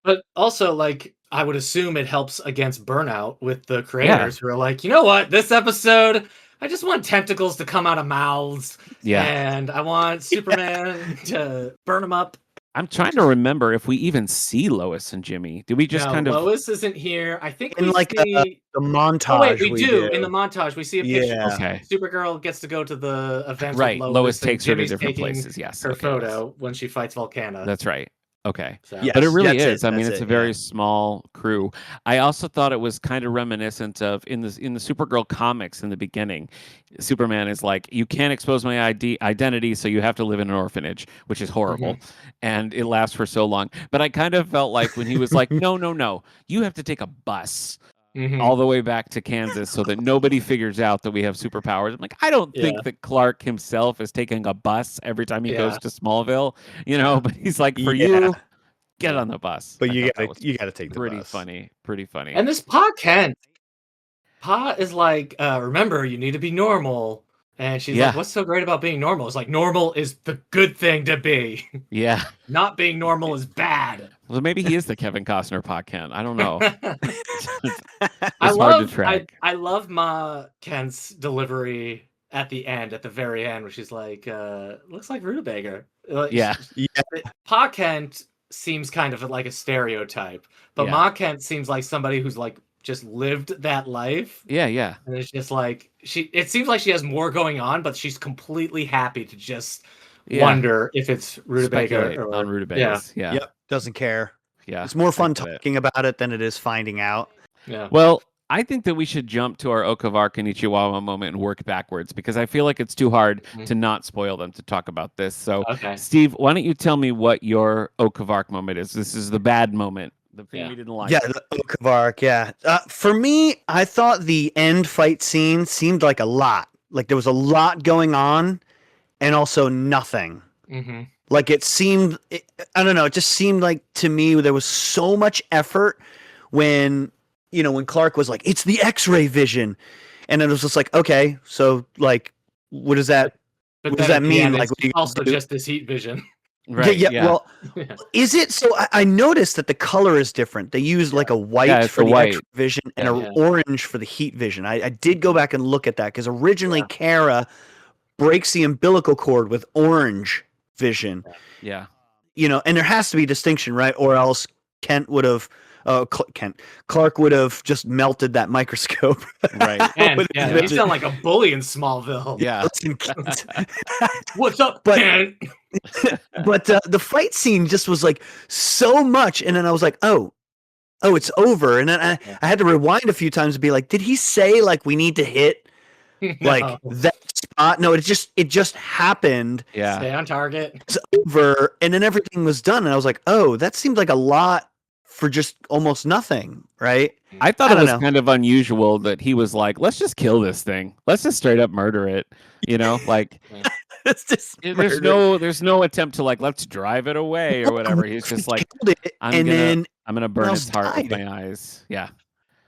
But also, like, I would assume it helps against burnout with the creators who are like, you know what, this episode, I just want tentacles to come out of mouths. Yeah. And I want Superman to burn them up. I'm trying to remember if we even see Lois and Jimmy. Do we just kind of... Lois isn't here. I think in like the montage. Oh, wait, we do. In the montage, we see a picture. Yeah. Okay. Supergirl gets to go to the event right. with Lois takes her to Jimmy's different places. Yes. Her photo when she fights Volcana. That's right. Okay. So. Yes, but it really is. I mean, it's a very small crew. I also thought it was kind of reminiscent of in the Supergirl comics in the beginning. Superman is like, you can't expose my identity, so you have to live in an orphanage, which is horrible. And it lasts for so long. But I kind of felt like when he was like, no, you have to take a bus all the way back to Kansas so that nobody figures out that we have superpowers. I'm like, I don't think that Clark himself is taking a bus every time he goes to Smallville, you know, but he's like, for you, get on the bus. But you got to take the bus. Pretty funny. And this Pa Kent, Pa is like, remember, you need to be normal. And she's like, what's so great about being normal? It's like, normal is the good thing to be. Yeah. Not being normal is bad. Well, maybe he is the Kevin Costner Pa Kent. I don't know. It's hard to track. I love Ma Kent's delivery at the end, at the very end, where she's like, looks like rutabaga. Pa Kent seems kind of like a stereotype, but Ma Kent seems like somebody who's like just lived that life. Yeah. And it's just like it seems like she has more going on, but she's completely happy to just wonder if it's rutabaga or on rutabagas. Yeah. Yep. Doesn't care. Yeah. It's more fun talking about it than it is finding out. Yeah. Well, I think that we should jump to our Okavar Konichiwa moment and work backwards because I feel like it's too hard to not spoil them to talk about this. So, Steve, why don't you tell me what your Okavark moment is? This is the bad moment. The thing we didn't like. Yeah, the Okavark, for me, I thought the end fight scene seemed like a lot. Like there was a lot going on and also nothing. Like it seemed, I don't know, it just seemed like to me there was so much effort when Clark was like, it's the X-ray vision. And it was just like, okay, so like, what does that mean? Like, what do you also do? just this heat vision. Right. Yeah. Well, Yeah. is it? So I noticed that the color is different. They use like a white it's for a the white. X-ray vision and Yeah. an orange for the heat vision. I did go back and look at that because originally Kara breaks the umbilical cord with orange vision. Yeah. You know, and there has to be distinction, right? Or else Clark would have just melted that microscope. Right. And you sound like a bully in Smallville. Yeah. Listen, Kent. What's up, Kent? But the fight scene just was like so much, and then I was like, oh, it's over. And then I had to rewind a few times to be like, did he say like we need to hit like that spot? No, it just happened. Yeah. Stay on target. It's over, and then everything was done, and I was like, oh, that seemed like a lot for just almost nothing, right? I thought it was kind of unusual that he was like, let's just kill this thing. Let's just straight up murder it. You know, like it's just there's no attempt to like let's drive it away or whatever. He's just like I'm gonna burn its heart with my eyes. Yeah.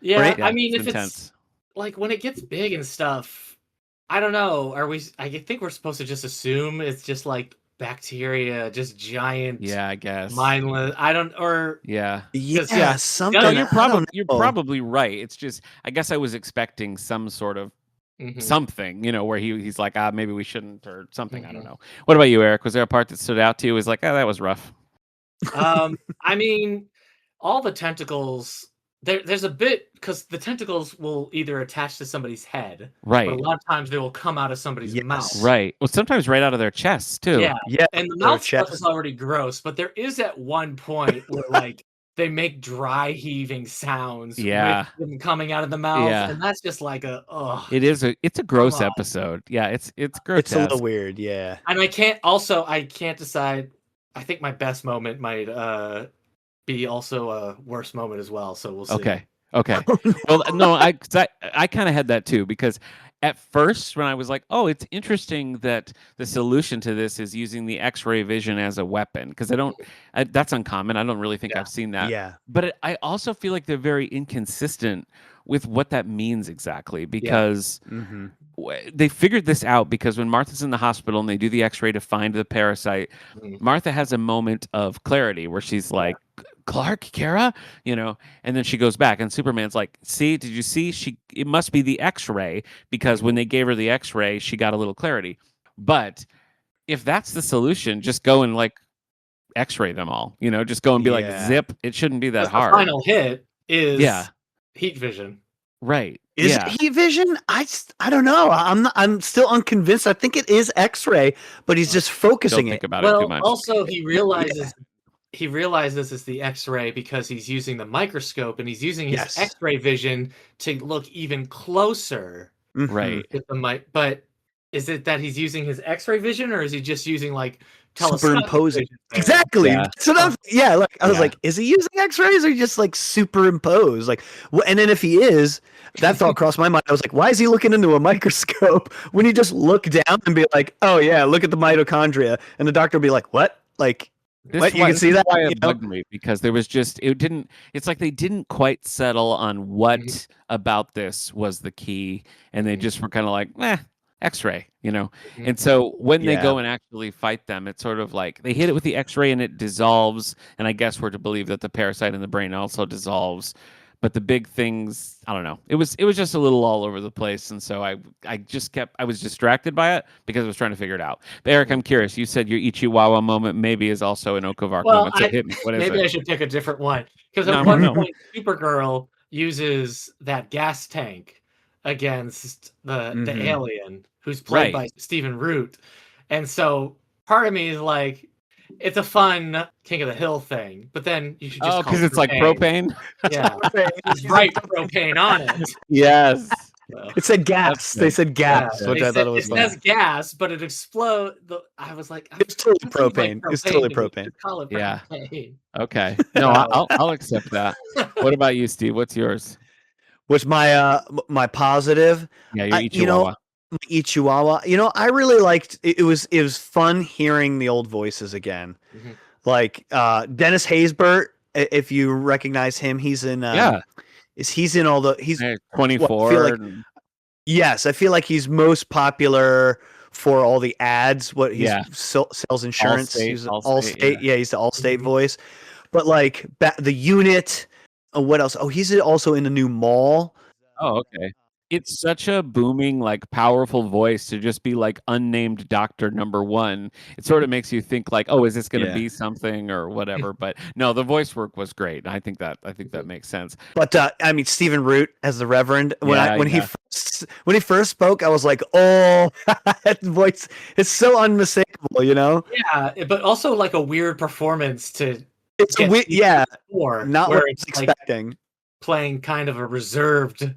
Yeah. Right? I mean, if intense. it's like when it gets big and stuff, I don't know. I think we're supposed to just assume it's just like bacteria, just giant. Yeah, I guess mindless. I don't. Or yeah, something. No, you're probably right. It's just I guess I was expecting some sort of something, you know, where he's like, maybe we shouldn't or something. I don't know. What about you, Eric? Was there a part that stood out to you? Was like, that was rough. I mean, all the tentacles. There's a bit because the tentacles will either attach to somebody's head, right? But a lot of times they will come out of somebody's mouth, right? Well, sometimes right out of their chests too. Yeah. And the mouth stuff is already gross, but there is at one point where like they make dry heaving sounds. Yeah, with them coming out of the mouth, and that's just like it's a gross episode. Yeah, it's grotesque. It's a little weird. Yeah, and I can't decide. I think my best moment might be also a worst moment as well. So we'll see. Okay. Well, no, I kind of had that too because at first when I was like, oh, it's interesting that the solution to this is using the X-ray vision as a weapon because that's uncommon. I don't really think I've seen that. Yeah. But I also feel like they're very inconsistent with what that means exactly because they figured this out because when Martha's in the hospital and they do the X-ray to find the parasite, Martha has a moment of clarity where she's like, Clark, Kara, you know, and then she goes back and Superman's like, see, did you see? It must be the X-ray because when they gave her the X-ray, she got a little clarity. But if that's the solution, just go and like X-ray them all, you know, just go and be like, zip. It shouldn't be that hard. The final hit is heat vision. Right. Is it heat vision? I don't know. I'm still unconvinced. I think it is X-ray, but he's just focusing Don't think about it too much. Also he realizes it's the X-ray because he's using the microscope and he's using his X-ray vision to look even closer. Right. With the but is it that he's using his X-ray vision or is he just using like superimposing? Exactly. Yeah. So like I was like, is he using X-rays or just like superimpose? Like, and then if he is, that thought crossed my mind. I was like, why is he looking into a microscope when he just look down and be like, oh yeah, look at the mitochondria, and the doctor will be like, what? Like. What, you can see that? Why it bugged me because there was it's like they didn't quite settle on what about this was the key, and they just were kind of like, X-ray, you know. And so when they go and actually fight them, it's sort of like they hit it with the X-ray and it dissolves, and I guess we're to believe that the parasite in the brain also dissolves. But the big things, I don't know. It was just a little all over the place, and so I was distracted by it because I was trying to figure it out. But Eric, I'm curious. You said your Ichiwawa moment maybe is also an Okavark moment. So hit me. What is it? Maybe I should pick a different one because at one point Supergirl uses that gas tank against the alien who's played by Stephen Root, and so part of me is like, it's a fun King of the Hill thing, but then you should just because it's like propane. Yeah, it's right propane on it. Yes, it said gas. They said gas, which I thought it was. It says gas, but it explodes. I was like, it's totally propane. It's totally propane. Call it propane. Okay. No, I'll accept that. What about you, Steve? What's yours? What's my positive? Yeah, your Ichiwawa. Ichiwawa. You know, I really liked it. It was fun hearing the old voices again. Like Dennis Haysbert, if you recognize him, he's in he's in all the 24. Yes, I feel like he's most popular for all the ads. What he's Yeah. sells insurance. Allstate, He's Allstate, Allstate. yeah. Yeah, he's the Allstate Mhm. voice. But like the unit. What else? Oh, he's also in the new Mall. Oh, okay. It's such a booming, like, powerful voice to just be, like, unnamed doctor number 1. It sort of makes you think like, "Oh, is this gonna Yeah. be something or whatever?" But no, the voice work was great. I think that Mhm. makes sense. But I mean, Stephen Root as the Reverend. Yeah, When yeah. he first spoke, I was like, oh, that voice is so unmistakable. You know, Yeah, but also like a weird performance to it's a get yeah, for, not where what I was it's like expecting. playing kind of a reserved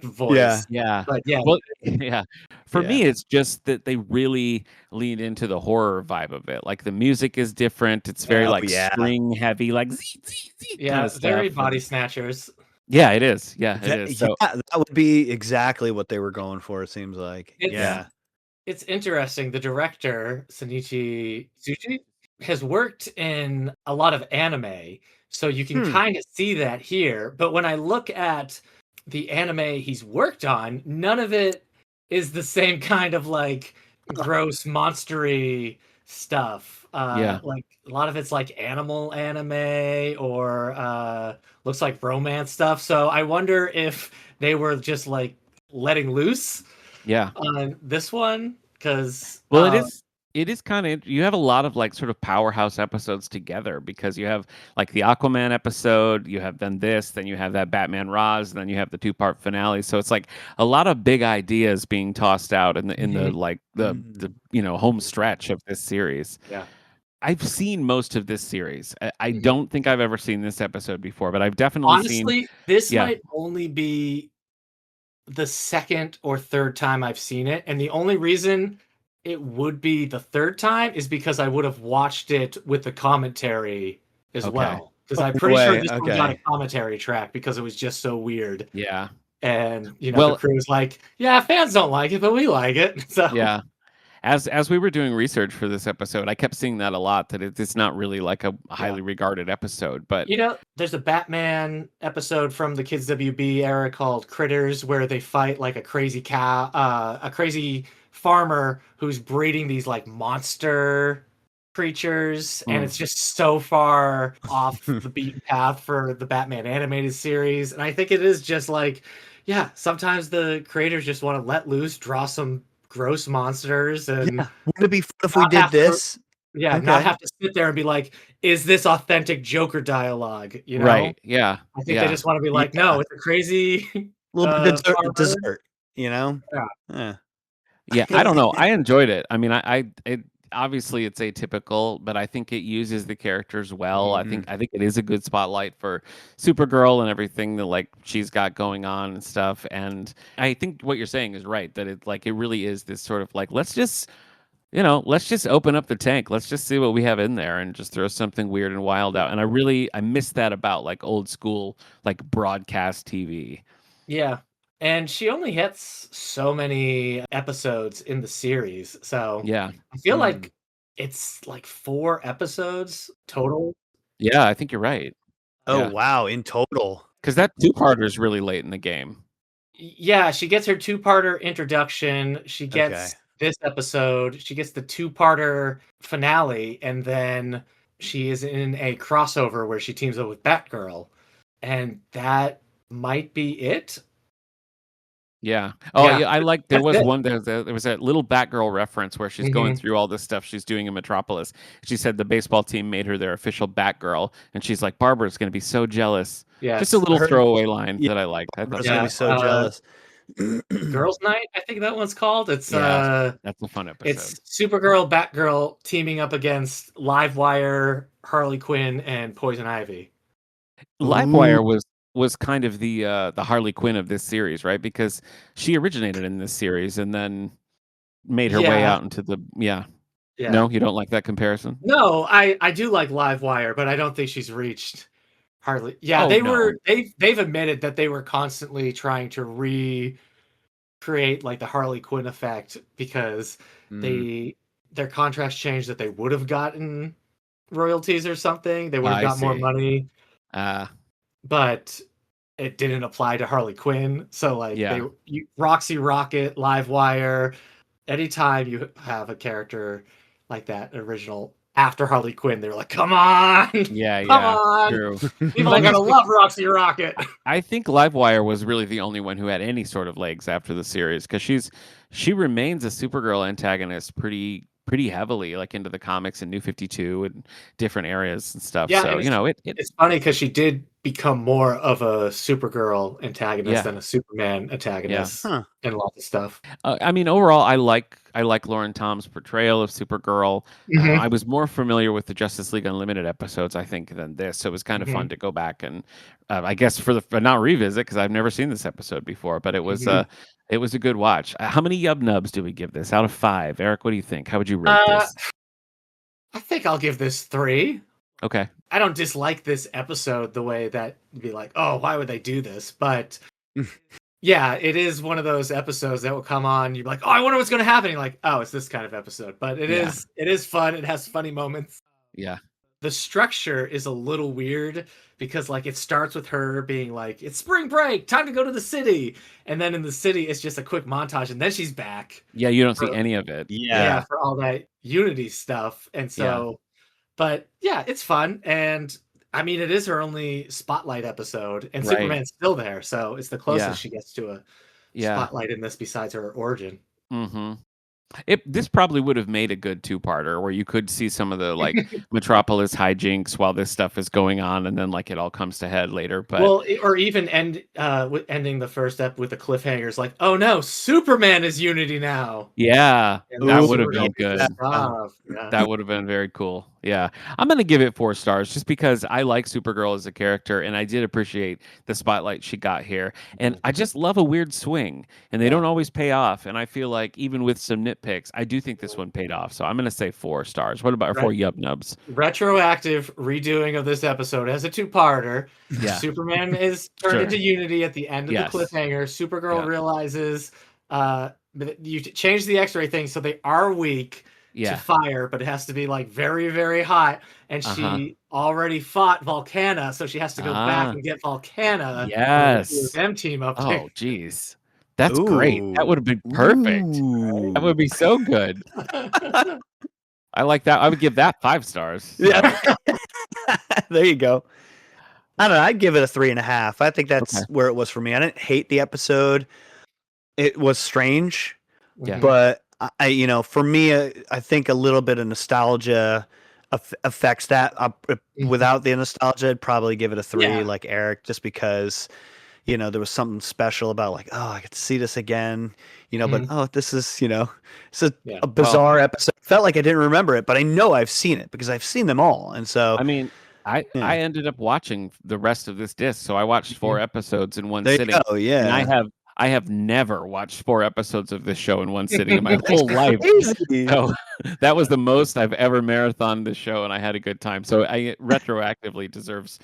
Yeah, voice. Yeah. But yeah, Well, yeah. For yeah, me, it's just that they really lean into the horror vibe of it. Like, the music is different. It's very, yeah, oh like, yeah. string heavy, like, "Zee, zee, zee," kinda yeah, very stuff, body and snatchers. yeah, it is. Yeah, it is. Yeah, So that would be exactly what they were going for. It seems like, It's yeah. yeah. it's interesting. The director, Sunichi Tsuji, has worked in a lot of anime, so you can Hmm. kind of see that here. But when I look at the anime he's worked on, none of it is the same kind of like gross monstery stuff. Yeah. Like a lot of it's like animal anime or looks like romance stuff. So I wonder if they were just like letting loose Yeah. on this one because Well, it is kinda you have a lot of, like, sort of powerhouse episodes together because you have, like, the Aquaman episode, you have then this, then you have that Batman Roz, and then you have the two-part finale, so it's, like, a lot of big ideas being tossed out in the, Mhm. like, Mm. home stretch of this series. Yeah. I've seen most of this series. I Mhm. don't think I've ever seen this episode before, but I've definitely seen Honestly, this yeah. might only be the second or third time I've seen it, and the only reason it would be the third time is because I would have watched it with the commentary as Okay. well. Because Oh, I'm no pretty sure way. this one got a Okay. commentary track because it was just so weird. Yeah. And, the Well, crew was like, "Yeah, fans don't like it, but we like it." So, yeah. As we were doing research for this episode, I kept seeing that a lot, that it's not really like a yeah. highly regarded episode, but There's a Batman episode from the Kids WB era called Critters where they fight like a crazy cow, a crazy farmer who's breeding these like monster creatures, and mm, it's just so far off the beaten path for the Batman animated series. And I think it is just like, yeah, sometimes the creators just want to let loose, draw some gross monsters, and Yeah. Wouldn't it be fun if we not did have to this? yeah, not Okay. have to sit there and be like, "Is this authentic Joker dialogue?" You know? right, yeah, I think they yeah, just wanna be Yeah. like, "No, it's a crazy, A little bit of farmer." dessert, you know? Yeah. Yeah. yeah. I don't know. I enjoyed it. I mean, it obviously it's atypical, but I think it uses the characters well. I think Mhm. I think it is a good spotlight for Supergirl and everything that like she's got going on and stuff. And I think what you're saying is right, that it really is this sort of like let's just open up the tank. Let's just see what we have in there and just throw something weird and wild out. And I miss that about like old school like broadcast TV. Yeah, and she only hits so many episodes in the series, so Yeah. I feel Mm. like it's, like, 4 episodes total. Yeah, I think you're right. Oh, Yeah. wow, in total. Because that two-parter is really late in the game. Yeah, she gets her two-parter introduction, she Okay. gets this episode, she gets the two-parter finale, and then she is in a crossover where she teams up with Batgirl, and that might be it? Yeah. Oh, Yeah, yeah, I like that's it. there was that little Batgirl reference where she's going Mhm. through all this stuff she's doing in Metropolis. She said the baseball team made her their official Batgirl, and she's like, "Barbara's gonna be so jealous." Just a Yes. I little heard throwaway line yeah, that I liked. I thought Barbara's that gonna Yeah, be was so fun. jealous. Girls' Night, I think that one's called. Yeah, that's a fun episode. It's Supergirl, Batgirl teaming up against Livewire, Harley Quinn, and Poison Ivy. Ooh, Livewire was kind of the Harley Quinn of this series, right? Because she originated in this series and then made her way Yeah, out into the yeah. yeah. No, you don't like that comparison? No, I do like Livewire, but I don't think she's reached Harley. Yeah, Oh, no. they've admitted that they were constantly trying to recreate like the Harley Quinn effect because mm, they their contracts changed that they would have gotten royalties or something. They would have I got more see. money, Uh, but it didn't apply to Harley Quinn. So like Yeah. Roxy Rocket, Livewire, anytime you have a character like that original after Harley Quinn, they're like, come on, Yeah, come yeah, on, true. people But are I gonna just love Roxy Rocket. I think Livewire was really the only one who had any sort of legs after the series because she remains a Supergirl antagonist pretty heavily, like into the comics and New 52 and different areas and stuff. Yeah, So and you know it it's funny because she did become more of a Supergirl antagonist yeah than a Superman yeah. antagonist Huh. in lots of stuff. I mean, overall, I like Lauren Tom's portrayal of Supergirl. I was more familiar with the Justice League Unlimited episodes, I think, than this. So it was kind of fun to go back and, I guess, for not revisit because I've never seen this episode before. But it was a good watch. How many Yub Nubs do we give this out of 5? Eric, what do you think? How would you rate this? I think I'll give this 3. Okay. I don't dislike this episode the way that you'd be like, oh, why would they do this? But yeah, it is one of those episodes that will come on. You're like, oh, I wonder what's going to happen. You're like, oh, it's this kind of episode. But it is fun. It has funny moments. Yeah. The structure is a little weird because like it starts with her being like, it's spring break, time to go to the city. And then in the city, it's just a quick montage. And then she's back. Yeah, you don't see any of it. Yeah, for all that Unity stuff. And so, but yeah, it's fun. And I mean, it is her only spotlight episode, and Right. Superman's still there. So it's the closest Yeah. she gets to a Yeah. spotlight in this besides her origin. Mm-hmm. This probably would have made a good 2-parter where you could see some of the like Metropolis hijinks while this stuff is going on, and then like it all comes to head later. But Well, or even ending the first ep with the cliffhangers, like, oh no, Superman is Unity now. yeah, And that that's would have really been good. stuff. Yeah. That would have been very cool. Yeah. I'm going to give it 4 stars just because I like Supergirl as a character and I did appreciate the spotlight she got here. And I just love a weird swing and they don't always pay off. And I feel like even with some nitpicks, I do think this one paid off. So I'm going to say 4 stars. What about 4 Yub Nubs? Retroactive redoing of this episode as a 2-parter. Yeah. Superman is turned into Unity at the end of Yes. the cliffhanger. Supergirl realizes you change the X-ray thing so they are weak to fire, but it has to be like very, very hot. And she already fought Volcana, so she has to go back and get Volcana. Yes. Them team up. Oh, geez. That's great. That would have been perfect. That would be so good. I like that. I would give that 5 stars. So. Yeah. There you go. I don't know. I'd give it a 3.5. I think that's where it was for me. I didn't hate the episode. It was strange, but for me, I think a little bit of nostalgia affects that. Without the nostalgia, I'd probably give it a 3, like Eric, just because there was something special about like, oh, I get to see this again, but this is it's a bizarre episode. Felt like I didn't remember it, but I know I've seen it because I've seen them all, and so I mean. I ended up watching the rest of this disc, so I watched 4 episodes in one sitting. Oh yeah, and I have never watched 4 episodes of this show in one sitting in my whole life. So that was the most I've ever marathoned this show, and I had a good time. So I retroactively deserves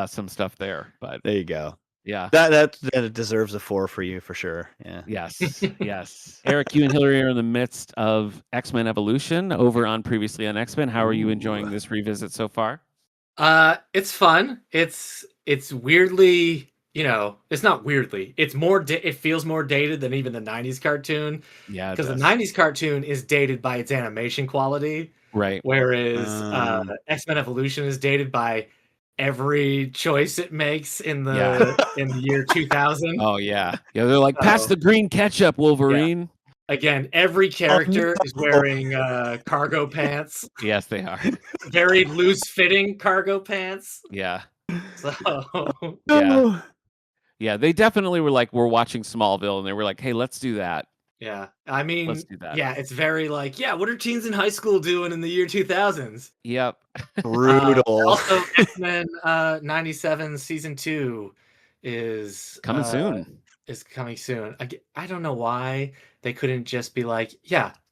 some stuff there. But there you go. Yeah, that deserves a 4 for you for sure. Yeah. Yes, yes. Eric, you and Hillary are in the midst of X-Men Evolution over on Previously on X-Men. How are you enjoying this revisit so far? It's fun. It's weirdly, it's not weirdly. It's more. It feels more dated than even the '90s cartoon. Yeah, because the '90s cartoon is dated by its animation quality, right? Whereas X-Men Evolution is dated by every choice it makes in the year 2000. Oh yeah. They're like, pass the green ketchup, Wolverine. Yeah. Again, every character is wearing cargo pants. Yes, they are. Very loose-fitting cargo pants. Yeah. So yeah, they definitely were like, we're watching Smallville, and they were like, hey, let's do that. Yeah, I mean, let's do that. Yeah, it's very like, what are teens in high school doing in the year 2000s? Yep. Brutal. Also, X-Men 97 season 2 is coming soon. Is coming soon. I don't know why they couldn't just be like,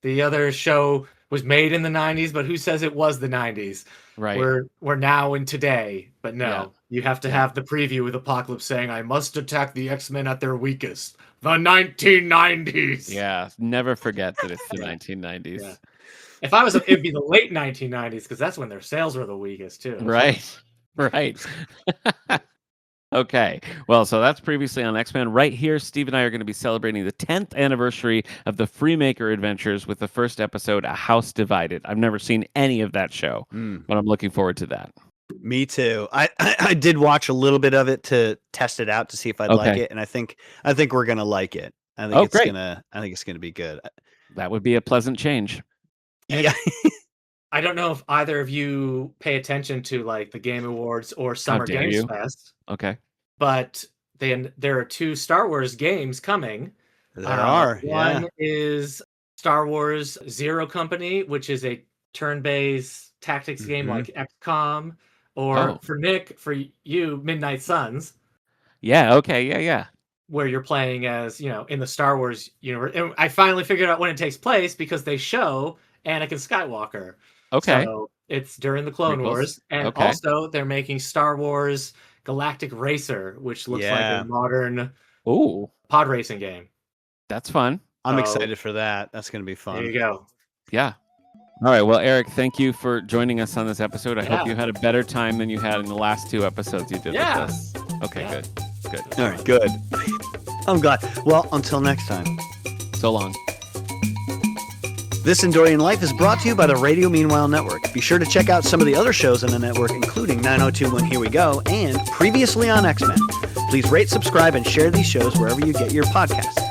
the other show was made in the 90s, but who says it was the 90s? Right. We're now in today, but no, you have to have the preview with Apocalypse saying, I must attack the X-Men at their weakest. The 1990s. Yeah, never forget that it's the 1990s. Yeah. If I was, it'd be the late 1990s because that's when their sales were the weakest too. Right. Right. Okay. Well, so that's previously on X-Men. Right here, Steve and I are going to be celebrating the 10th anniversary of the Freemaker Adventures with the first episode, A House Divided. I've never seen any of that show, but I'm looking forward to that. Me too. I did watch a little bit of it to test it out to see if I'd like it, and I think we're gonna like it. I think it's gonna be good. That would be a pleasant change. Yeah. I don't know if either of you pay attention to like the Game Awards or Summer Games Fest. Okay. But then there are 2 Star Wars games coming. There are. One is Star Wars Zero Company, which is a turn-based tactics game like XCOM, or for Nick, for you, Midnight Suns. Yeah. Okay. Yeah. Where you're playing as, in the Star Wars universe. And I finally figured out when it takes place because they show Anakin Skywalker. Okay. So it's during the Clone Wars. And also they're making Star Wars Galactic Racer, which looks like a modern pod racing game. That's fun. I'm excited for that. That's going to be fun. There you go. Yeah. All right. Well, Eric, thank you for joining us on this episode. I hope you had a better time than you had in the last 2 episodes you did with us. Okay, good. All right, good. I'm glad. Well, until next time. So long. This Endorian Life is brought to you by the Radio Meanwhile Network. Be sure to check out some of the other shows on the network, including 9021 Here We Go and previously on X-Men. Please rate, subscribe, and share these shows wherever you get your podcasts.